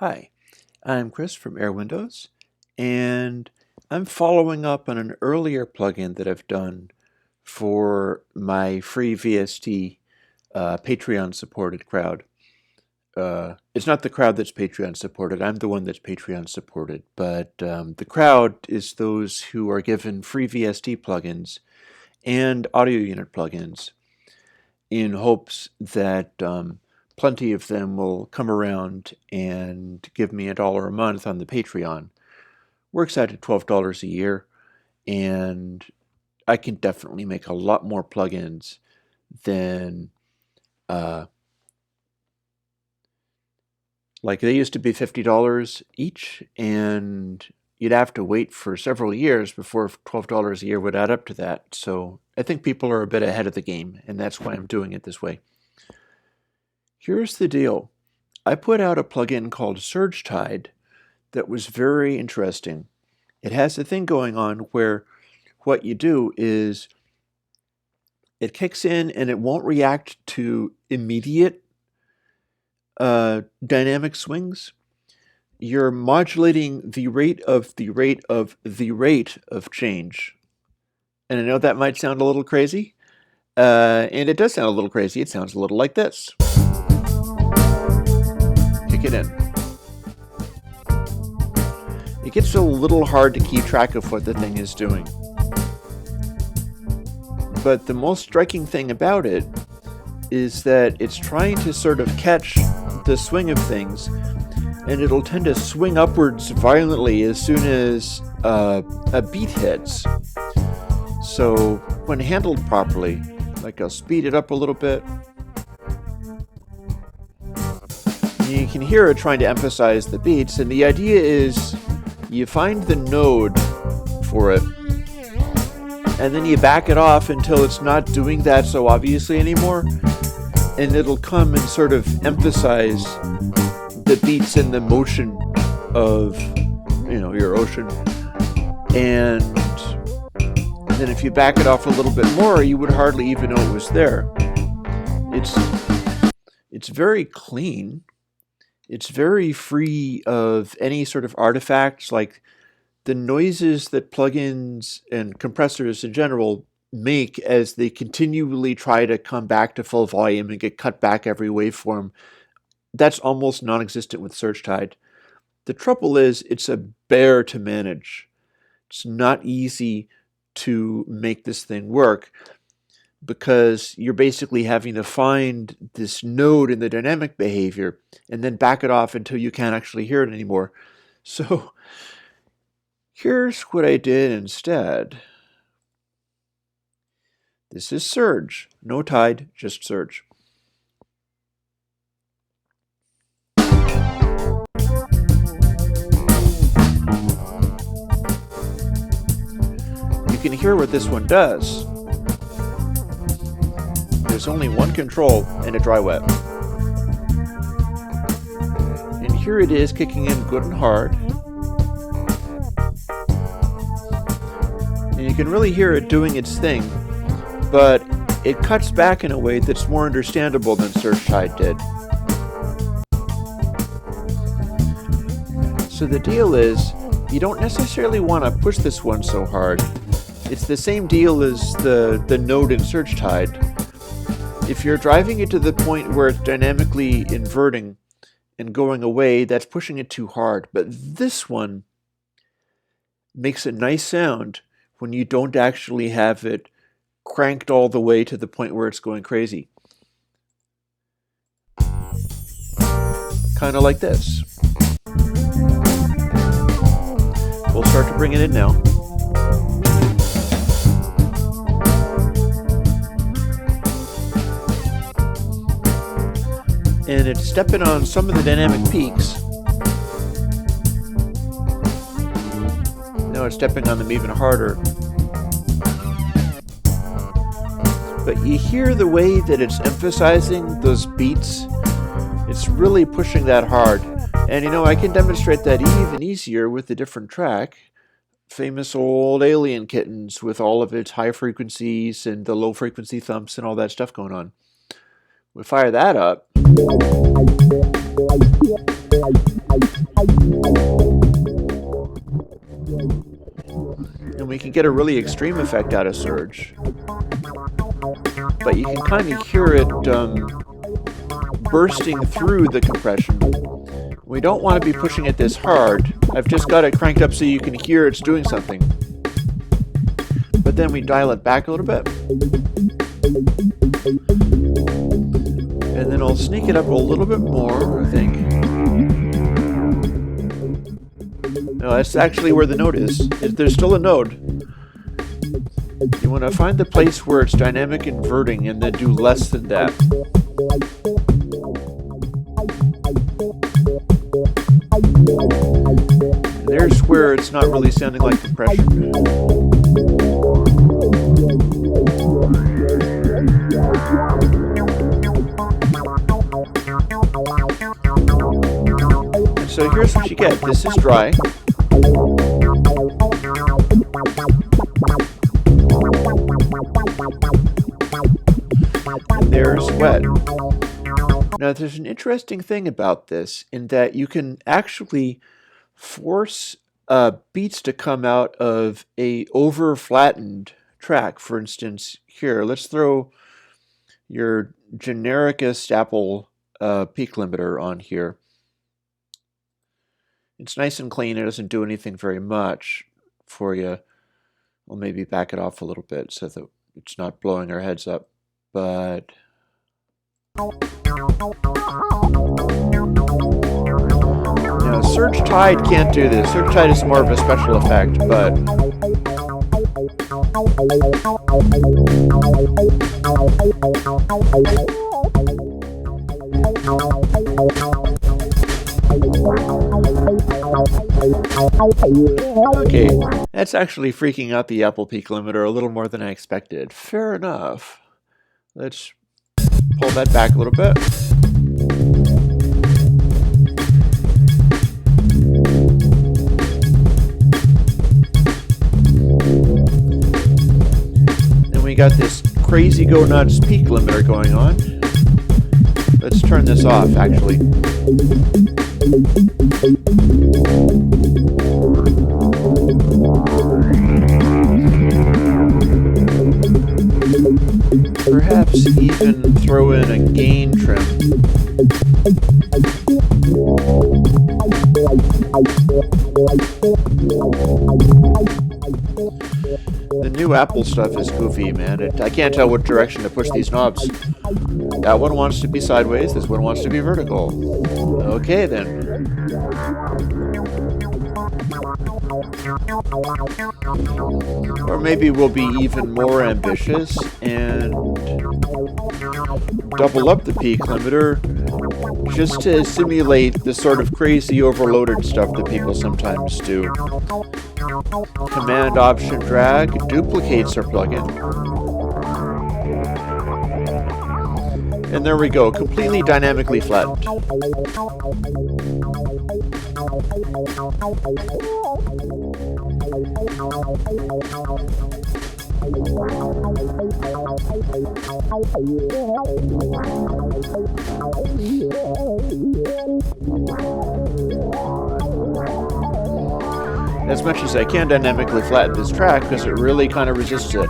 Hi, I'm Chris from airwindows, and I'm following up on an earlier plugin that I've done for my free VST Patreon supported crowd. It's not the crowd that's Patreon supported, I'm the one that's Patreon supported, but the crowd is those who are given free VST plugins and audio unit plugins in hopes that plenty of them will come around and give me $1 a month on the Patreon. Works out at $12 a year, and I can definitely make a lot more plugins than like they used to be $50 each, and you'd have to wait for several years before $12 a year would add up to that. So I think people are a bit ahead of the game, and that's why I'm doing it this way. Here's the deal. I put out a plugin called Surge Tide that was very interesting. It has a thing going on where what you do is it kicks in and it won't react to immediate dynamic swings. You're modulating the rate of the rate of the rate of change. And I know that might sound a little crazy, and it does sound a little crazy. It sounds a little like this. Kick it in. It gets a little hard to keep track of what the thing is doing. But the most striking thing about it is that it's trying to sort of catch the swing of things, and it'll tend to swing upwards violently as soon as a beat hits. So when handled properly, like I'll speed it up a little bit, you can hear it trying to emphasize the beats, and the idea is you find the node for it, and then you back it off until it's not doing that so obviously anymore, and it'll come and sort of emphasize the beats and the motion of, your ocean. And then if you back it off a little bit more, you would hardly even know it was there. It's very clean. It's very free of any sort of artifacts, like the noises that plugins and compressors in general make as they continually try to come back to full volume and get cut back every waveform. That's almost non-existent with Surge Tide. The trouble is it's a bear to manage. It's not easy to make this thing work because you're basically having to find this node in the dynamic behavior and then back it off until you can't actually hear it anymore. So here's what I did instead. This is Surge. No Tide, just Surge. You can hear what this one does. There's only one control and a dry wet. And here it is kicking in good and hard. And you can really hear it doing its thing, but it cuts back in a way that's more understandable than Surge Tide did. So the deal is, you don't necessarily want to push this one so hard. It's the same deal as the node in Surge Tide. If you're driving it to the point where it's dynamically inverting and going away, that's pushing it too hard. But this one makes a nice sound when you don't actually have it cranked all the way to the point where it's going crazy. Kind of like this. We'll start to bring it in now. And it's stepping on some of the dynamic peaks. Now it's stepping on them even harder. But you hear the way that it's emphasizing those beats. It's really pushing that hard. And I can demonstrate that even easier with a different track. Famous old Alien Kittens with all of its high frequencies and the low frequency thumps and all that stuff going on. We fire that up. can get a really extreme effect out of surge, but you can kind of hear it bursting through the compression. We don't want to be pushing it this hard. I've just got it cranked up so you can hear it's doing something. But then we dial it back a little bit. And then I'll sneak it up a little bit more, I think. No, that's actually where the node is. There's still a node. You want to find the place where it's dynamic inverting and then do less than that. And there's where it's not really sounding like compression. And so here's what you get. This is dry. And there's wet. Now there's an interesting thing about this in that you can actually force beats to come out of a over-flattened track. For instance, here, let's throw your genericest Apple peak limiter on here. It's nice and clean. It doesn't do anything very much for you. We'll maybe back it off a little bit so that it's not blowing our heads up. But now Surge Tide can't do this. Surge Tide is more of a special effect, but okay, that's actually freaking out the Apple peak limiter a little more than I expected. Fair enough. Let's pull that back a little bit. Then we got this crazy go nuts peak limiter going on. Let's turn this off, actually. Perhaps even throw in a gain trim. The new Apple stuff is goofy, man. I can't tell what direction to push these knobs. That one wants to be sideways, this one wants to be vertical. Okay then. Or maybe we'll be even more ambitious and double up the peak limiter just to simulate the sort of crazy overloaded stuff that people sometimes do. Command Option Drag duplicates our plugin. And there we go, completely dynamically flattened. As much as I can dynamically flatten this track because it really kind of resists it.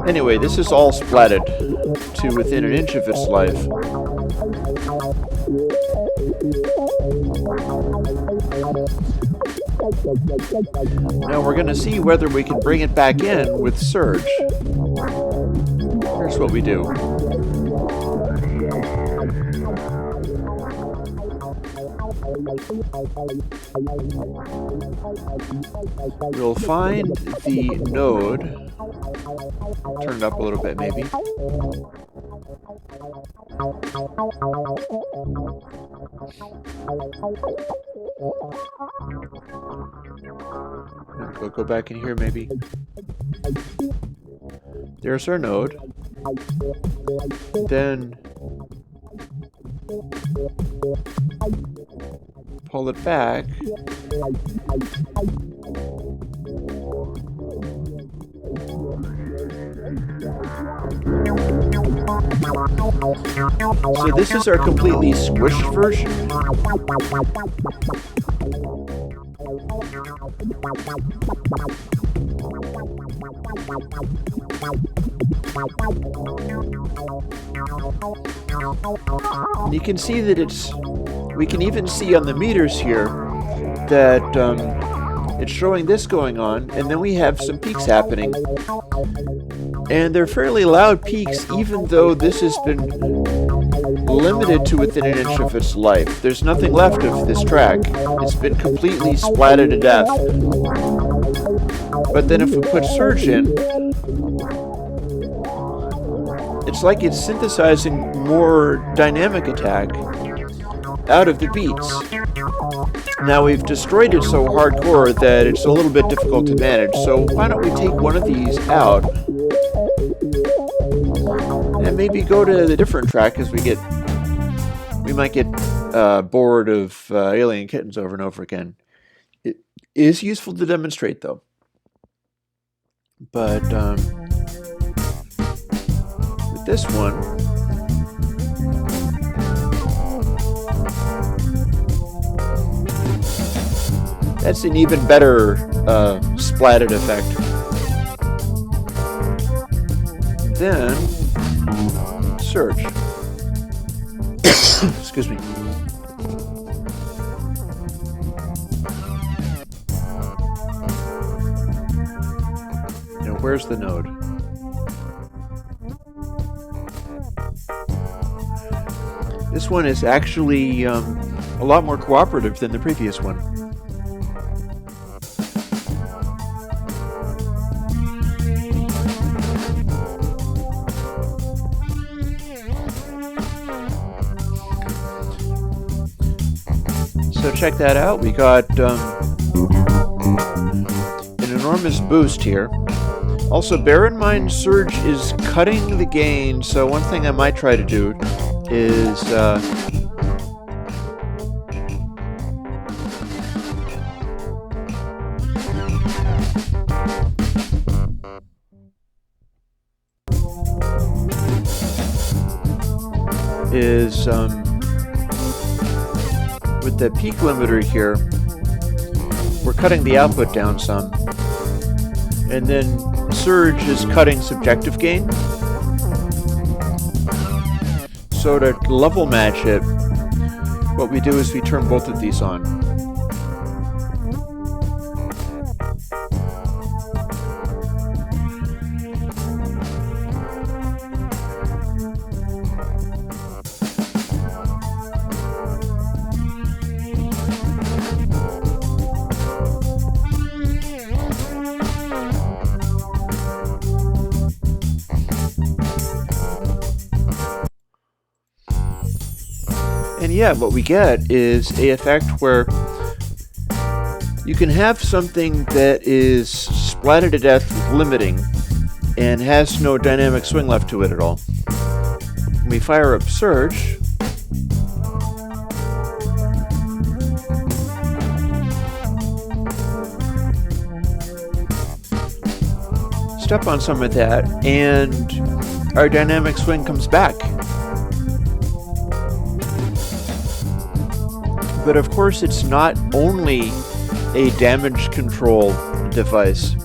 Anyway, this is all splatted to within an inch of its life. Now we're going to see whether we can bring it back in with Surge. Here's what we do. We'll find the node, turn it up a little bit maybe. We'll go back in here maybe. There's our node. Then pull it back. So this is our completely squished version. And you can see that we can even see on the meters here that it's showing this going on, and then we have some peaks happening. And they're fairly loud peaks, even though this has been limited to within an inch of its life. There's nothing left of this track. It's been completely splattered to death. But then if we put surge in, it's like it's synthesizing more dynamic attack out of the beats. Now we've destroyed it so hardcore that it's a little bit difficult to manage, so why don't we take one of these out and maybe go to the different track, because we might get bored of Alien Kittens over and over again. It is useful to demonstrate though. But with this one, that's an even better splatted effect. Then surge. Excuse me. Now, where's the node? This one is actually a lot more cooperative than the previous one. So check that out. We got an enormous boost here. Also, bear in mind, surge is cutting the gain, so one thing I might try to do is with the peak limiter here, we're cutting the output down some, and then surge is cutting subjective gain. So to level match it, what we do is we turn both of these on. And yeah, what we get is a effect where you can have something that is splattered to death with limiting and has no dynamic swing left to it at all. When we fire up surge, step on some of that and our dynamic swing comes back. But of course, it's not only a damage control device,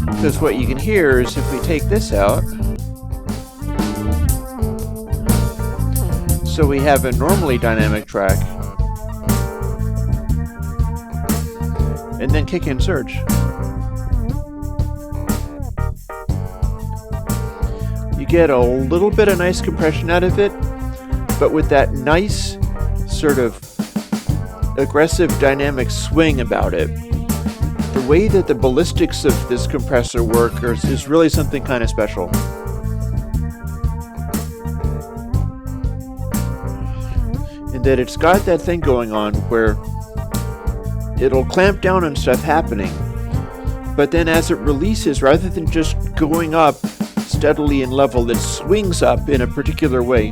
because what you can hear is if we take this out, so we have a normally dynamic track, and then kick in surge. You get a little bit of nice compression out of it, but with that nice sort of aggressive dynamic swing about it. The way that the ballistics of this compressor work is really something kind of special. In that it's got that thing going on where it'll clamp down on stuff happening, but then as it releases, rather than just going up steadily in level, it swings up in a particular way,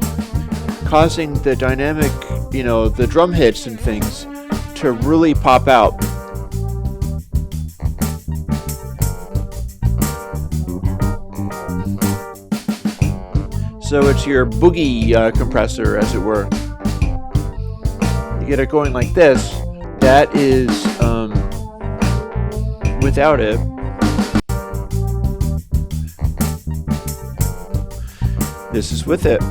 causing the dynamic, the drum hits and things to really pop out. So it's your boogie compressor, as it were. You get it going like this, that is without it. This is with it.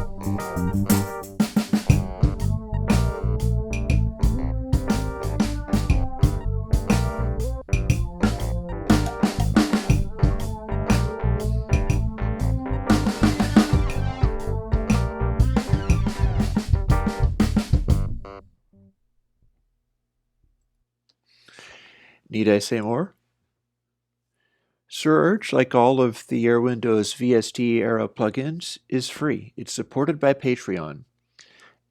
Need I say more? Surge, like all of the airwindows VST era plugins, is free. It's supported by Patreon.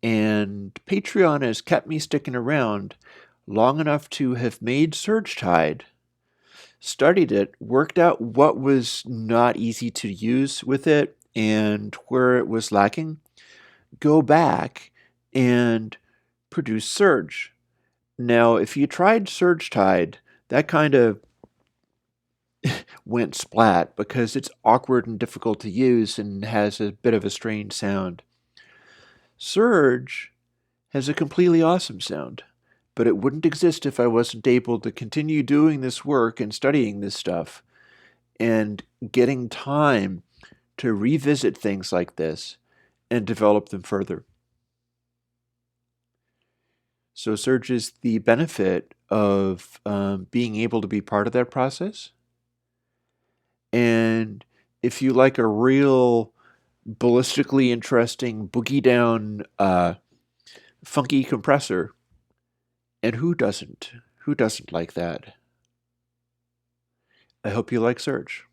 And Patreon has kept me sticking around long enough to have made SurgeTide, studied it, worked out what was not easy to use with it and where it was lacking, go back and produce Surge. Now, if you tried SurgeTide, that kind of went splat because it's awkward and difficult to use and has a bit of a strange sound. Surge has a completely awesome sound, but it wouldn't exist if I wasn't able to continue doing this work and studying this stuff and getting time to revisit things like this and develop them further. So Surge is the benefit of being able to be part of that process. And if you like a real ballistically interesting boogie down funky compressor, and who doesn't? Who doesn't like that? I hope you like Surge.